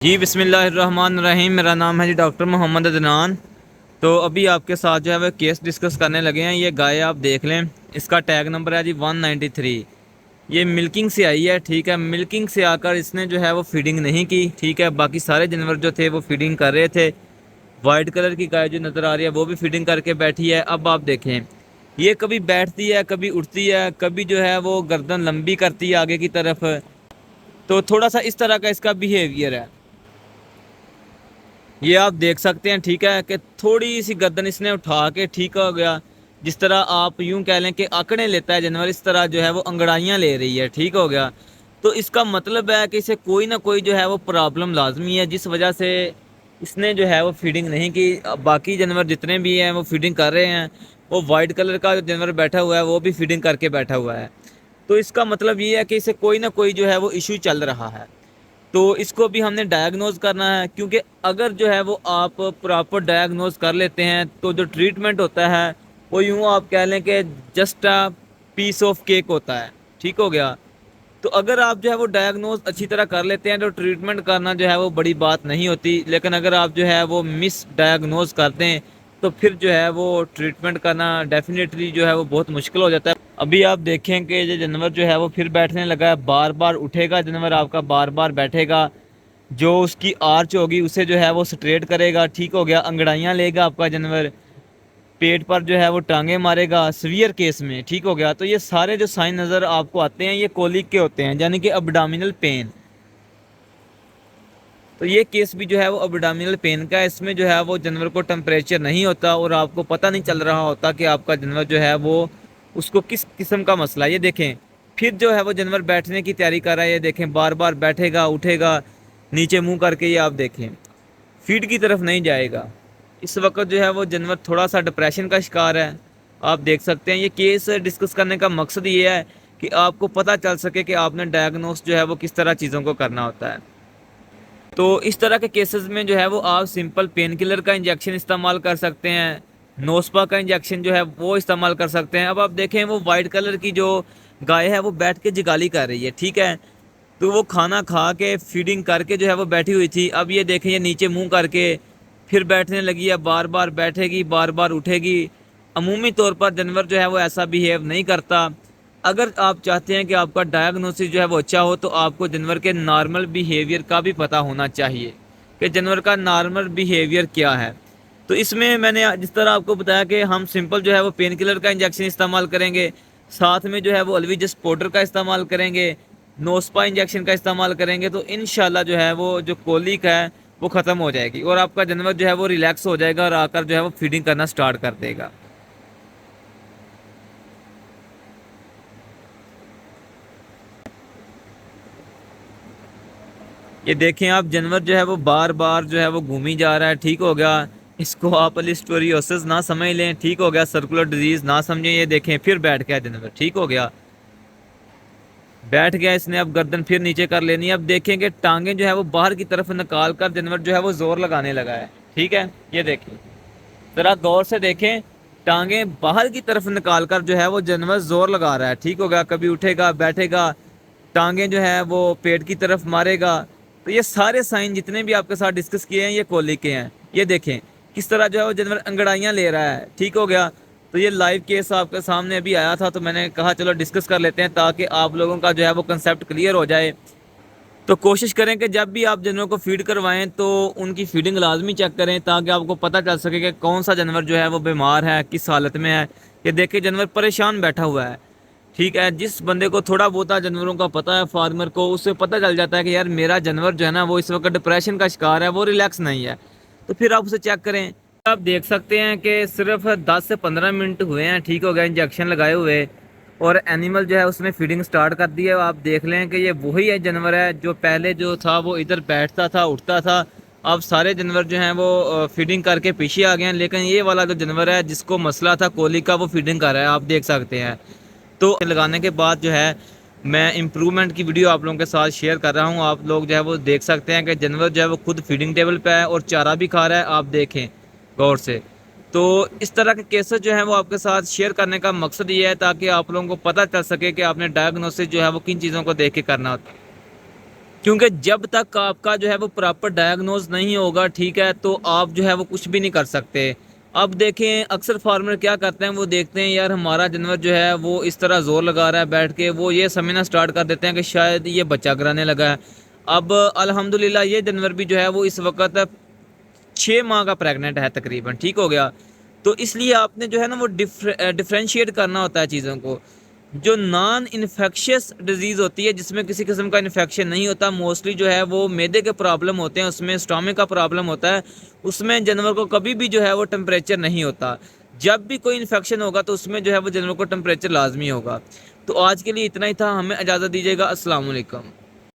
जी बिस्मिल्लाहिर्रहमानिर्रहीम। मेरा नाम है जी डॉक्टर मोहम्मद अदनान। तो अभी आपके साथ जो है वो केस डिस्कस करने लगे हैं। ये गाय आप देख लें, इसका टैग नंबर है जी 193। ये मिल्किंग से आई है, ठीक है। मिल्किंग से आकर इसने जो है वो फीडिंग नहीं की, ठीक है। बाकी सारे जानवर जो थे वो फीडिंग कर रहे थे। वाइट कलर की गाय जो नज़र आ रही है वो भी फीडिंग करके बैठी है। अब आप देखें, ये कभी बैठती है, कभी उठती है, कभी जो है वो गर्दन लंबी करती है आगे की तरफ। तो थोड़ा सा इस तरह का इसका बिहेवियर है, ये आप देख सकते हैं, ठीक है। कि थोड़ी सी गर्दन इसने उठा के ठीक हो गया। जिस तरह आप यूं कह लें कि आंकड़े लेता है जानवर, इस तरह जो है वो अंगड़ाइयाँ ले रही है, ठीक हो गया। तो इसका मतलब है कि इसे कोई ना कोई जो है वो प्रॉब्लम लाजमी है, जिस वजह से इसने जो है वो फीडिंग नहीं की। बाकी जानवर जितने भी हैं वो फीडिंग कर रहे हैं। वो वाइट कलर का जो जानवर बैठा हुआ है वो भी फीडिंग करके बैठा हुआ है। तो इसका मतलब ये है कि इसे कोई ना कोई जो है वो इशू चल रहा है। तो इसको भी हमने डायग्नोज करना है, क्योंकि अगर जो है वो आप प्रॉपर डायग्नोज कर लेते हैं तो जो ट्रीटमेंट होता है वो यूँ आप कह लें कि just a piece of cake होता है, ठीक हो गया। तो अगर आप जो है वो डायग्नोज अच्छी तरह कर लेते हैं तो ट्रीटमेंट करना जो है वो बड़ी बात नहीं होती। लेकिन अगर आप जो है वो मिस डायग्नोज करते हैं तो फिर जो है वो ट्रीटमेंट करना डेफिनेटली जो है वो बहुत मुश्किल हो जाता है। अभी आप देखें कि ये जानवर जो है वो फिर बैठने लगा है, बार बार उठेगा जानवर आपका, बार बार बैठेगा। जो उसकी आर्च होगी उसे जो है वो स्ट्रेट करेगा, ठीक हो गया। अंगड़ाइयाँ लेगा आपका जानवर, पेट पर जो है वो टांगे मारेगा सीवियर केस में, ठीक हो गया। तो ये सारे जो साइन नज़र आपको आते हैं ये कोलिक के होते हैं, यानी कि अबडामिनल पेन। तो ये केस भी जो है वो अबडामिनल पेन का है। इसमें जो है वो जानवर को टेम्परेचर नहीं होता और आपको पता नहीं चल रहा होता कि आपका जानवर जो है वो उसको किस किस्म का मसला है। ये देखें, फिर जो है वो जानवर बैठने की तैयारी कर रहा है। ये देखें, बार बार बैठेगा, उठेगा, नीचे मुंह करके। ये आप देखें, फीड की तरफ नहीं जाएगा। इस वक्त जो है वो जानवर थोड़ा सा डिप्रेशन का शिकार है, आप देख सकते हैं। ये केस डिस्कस करने का मकसद ये है कि आपको पता चल सके कि आपने डायग्नोस जो है वो किस तरह चीज़ों को करना होता है। तो इस तरह के केसेस में जो है वो आप सिंपल पेन किलर का इंजेक्शन इस्तेमाल कर सकते हैं, नोस्पा का इंजेक्शन जो है वो इस्तेमाल कर सकते हैं। अब आप देखें, वो वाइट कलर की जो गाय है वो बैठ के जिगाली कर रही है, ठीक है। तो वो खाना खा के फीडिंग करके जो है वो बैठी हुई थी। अब ये देखें, ये नीचे मुंह करके फिर बैठने लगी है, बार बार बैठेगी, बार बार उठेगी। अमूमी तौर पर जानवर जो है वो ऐसा बिहेव नहीं करता। अगर आप चाहते हैं कि आपका डायग्नोसिस जो है वो अच्छा हो तो आपको जानवर के नॉर्मल बिहेवियर का भी पता होना चाहिए कि जानवर का नॉर्मल बिहेवियर क्या है। तो इसमें मैंने जिस तरह आपको बताया कि हम सिंपल जो है वो पेन किलर का इंजेक्शन इस्तेमाल करेंगे, साथ में जो है वो अलविजस पाउडर का इस्तेमाल करेंगे, नोस्पा इंजेक्शन का इस्तेमाल करेंगे, तो इंशाल्लाह जो है वो जो कोलिक है वो ख़त्म हो जाएगी और आपका जानवर जो है वो रिलैक्स हो जाएगा और आकर जो है वो फीडिंग करना स्टार्ट कर देगा। ये देखें आप, जानवर जो है वो बार बार जो है वो घूमी जा रहा है, ठीक हो गया। इसको आप लिस्टोरियोसिस ना समझ लें, ठीक हो गया, सर्कुलर डिजीज ना समझें। ये देखें, फिर बैठ गया जानवर, ठीक हो गया, बैठ गया इसने। अब गर्दन फिर नीचे कर लेनी है। अब देखेंगे टांगे जो है वो बाहर की तरफ निकाल कर जानवर जो है वो जोर लगाने लगा है, ठीक है। ये देखें, जरा गौर से देखें, टांगे बाहर की तरफ निकाल कर जो है वो जानवर जोर लगा रहा है, ठीक हो गया। कभी उठेगा, बैठेगा, टांगे जो है वो पेट की तरफ मारेगा। तो ये सारे साइन जितने भी आपके साथ डिस्कस किए हैं ये कोलिक के हैं। ये देखें किस तरह जो है वो जानवर अंगड़ाइयाँ ले रहा है, ठीक हो गया। तो ये लाइव केस आपके सामने अभी आया था, तो मैंने कहा चलो डिस्कस कर लेते हैं ताकि आप लोगों का जो है वो कंसेप्ट क्लियर हो जाए। तो कोशिश करें कि जब भी आप जानवरों को फीड करवाएं तो उनकी फीडिंग लाजमी चेक करें ताकि आपको पता चल सके कि कौन सा जानवर जो है वो बीमार है, किस हालत में है। ये देखिए, जानवर परेशान बैठा हुआ है, ठीक है। जिस बंदे को थोड़ा बहुत जानवरों का पता है, फार्मर को, उससे पता चल जाता है कि यार मेरा जानवर जो है ना वो इस वक्त डिप्रेशन का शिकार है, वो रिलैक्स नहीं है, तो फिर आप उसे चेक करें। आप देख सकते हैं कि सिर्फ 10 से 15 मिनट हुए हैं, ठीक हो गया, इंजेक्शन लगाए हुए, और एनिमल जो है उसने फीडिंग स्टार्ट कर दी है। आप देख लें कि ये वही है जानवर है जो पहले जो था वो इधर बैठता था, उठता था। अब सारे जानवर जो हैं वो फीडिंग करके पीछे आ गए हैं, लेकिन ये वाला जो जानवर है जिसको मसला था कोली का, वो फीडिंग कर रहा है, आप देख सकते हैं। तो लगाने के बाद जो है मैं इम्प्रूवमेंट की वीडियो आप लोगों के साथ शेयर कर रहा हूँ। आप लोग जो है वो देख सकते हैं कि जानवर जो है वो खुद फीडिंग टेबल पे है और चारा भी खा रहा है, आप देखें गौर से। तो इस तरह के केसेस जो है वो आपके साथ शेयर करने का मकसद ये है ताकि आप लोगों को पता चल सके कि आपने डायग्नोसिस जो है वो किन चीज़ों को देख के करना होता है। क्योंकि जब तक आपका जो है वो प्रॉपर डायग्नोज नहीं होगा, ठीक है, तो आप जो है वो कुछ भी नहीं कर सकते। अब देखें अक्सर फार्मर क्या करते हैं, वो देखते हैं यार हमारा जानवर जो है वो इस तरह जोर लगा रहा है बैठ के, वो ये समझना स्टार्ट कर देते हैं कि शायद ये बच्चा कराने लगा है। अब अल्हम्दुलिल्लाह ये जानवर भी जो है वो इस वक्त 6 माह का प्रेग्नेंट है तकरीबन, ठीक हो गया। तो इसलिए आपने जो है ना वो डिफ्रेंशिएट करना होता है चीज़ों को। जो नॉन इन्फेक्शियस डिजीज़ होती है जिसमें किसी किस्म का इन्फेक्शन नहीं होता, मोस्टली जो है वो मैदे के प्रॉब्लम होते हैं, उसमें स्टोमक का प्रॉब्लम होता है, उसमें जानवर को कभी भी जो है वो टेम्परेचर नहीं होता। जब भी कोई इन्फेक्शन होगा तो उसमें जो है वो जानवर को टेम्परेचर लाजमी होगा। तो आज के लिए इतना ही था, हमें इजाज़त दीजिएगा। अस्सलाम वालेकुम।